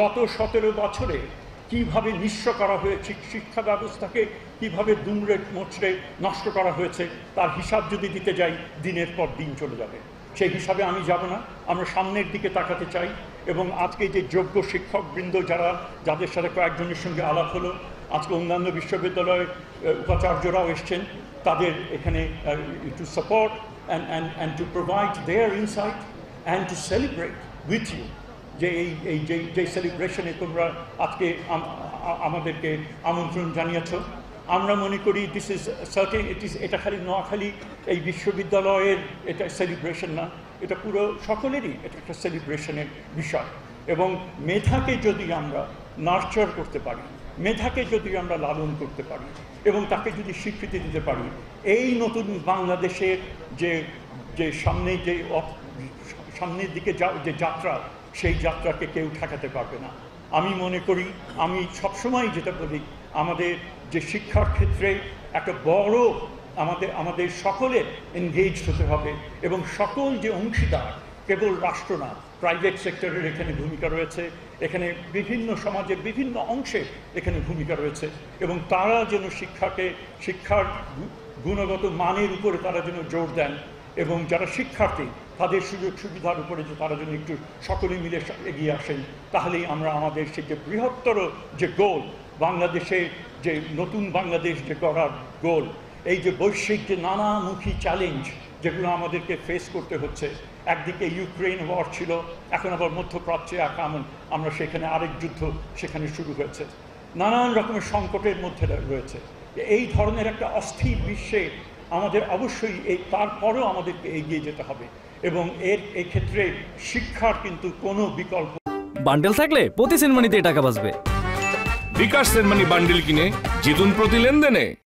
গত 17 বছরে কিভাবে নিঃস্ব করা হয়েছে শিক্ষা ব্যবস্থাকে, কিভাবে দুমড়ে মুচড়ে নষ্ট করা হয়েছে তার হিসাব যদি দিতে যাই দিনের পর দিন চলে যাবে। সেই হিসাবে আমি যাব না, আমরা সামনের দিকে তাকাতে চাই। এবং আজকে যে যোগ্য শিক্ষকবৃন্দ যাদের সাথে কয়েকজনের সঙ্গে আলাপ হলো, আজকে অন্যান্য বিশ্ববিদ্যালয়ের উপাচার্যরাও এসছেন, তাদের এখানে to support and to provide their insight and to celebrate with you যে যে সেলিব্রেশনে তোমরা আজকে আমাদেরকে আমন্ত্রণ জানিয়েছ। আমরা মনে করি দিস ইজ সার্টেন, এটা খালি নোয়াখালী এই বিশ্ববিদ্যালয়ের এটা সেলিব্রেশন না, এটা পুরো সকলেরই এটা একটা সেলিব্রেশনের বিষয়। এবং মেধাকে যদি আমরা নার্চার করতে পারি, মেধাকে যদি আমরা লালন করতে পারি এবং তাকে যদি স্বীকৃতি দিতে পারি, এই নতুন বাংলাদেশের যে সামনের দিকে যে যাত্রা, সেই যাত্রাকে কেউ ঠেকাতে পারবে না। আমি মনে করি, আমি সবসময় যেটা বলি, আমাদের যে শিক্ষার ক্ষেত্রে একটা বড় আমাদের সকলের এনগেজড হতে হবে এবং সকল যে অংশীদার, কেবল রাষ্ট্র না, প্রাইভেট সেক্টরের এখানে ভূমিকা রয়েছে, এখানে বিভিন্ন সমাজের বিভিন্ন অংশের এখানে ভূমিকা রয়েছে এবং তারা যেন শিক্ষার গুণগত মানের উপরে তারা যেন জোর দেন এবং যারা শিক্ষার্থী তাদের সুযোগ সুবিধার উপরে যে তারা যেন একটু সকলে মিলে এগিয়ে আসেন, তাহলেই আমরা আমাদের সেই যে বৃহত্তর যে গোল, বাংলাদেশের যে নতুন বাংলাদেশ যে গড়ার গোল, এই যে বৈশ্বিক যে নানামুখী চ্যালেঞ্জ যেগুলো আমাদেরকে ফেস করতে হচ্ছে, একদিকে ইউক্রেন ওয়ার ছিল, এখন আবার মধ্যপ্রাচ্যে আমরা সেখানে আরেক যুদ্ধ সেখানে শুরু হয়েছে, নানান রকমের সংকটের মধ্যে রয়েছে। এই ধরনের একটা অস্থির বিশ্বে আমাদের অবশ্যই তারপরেও আমাদেরকে এগিয়ে যেতে হবে এবং এই ক্ষেত্রে শিক্ষার কিন্তু কোনো বিকল্প। বান্ডেল থাকলে প্রতি সেনমানিতে টাকা বাঁচবে। বিকাশ সেনমানি বান্ডেল কিনে জিতুন প্রতি লেনদেনে।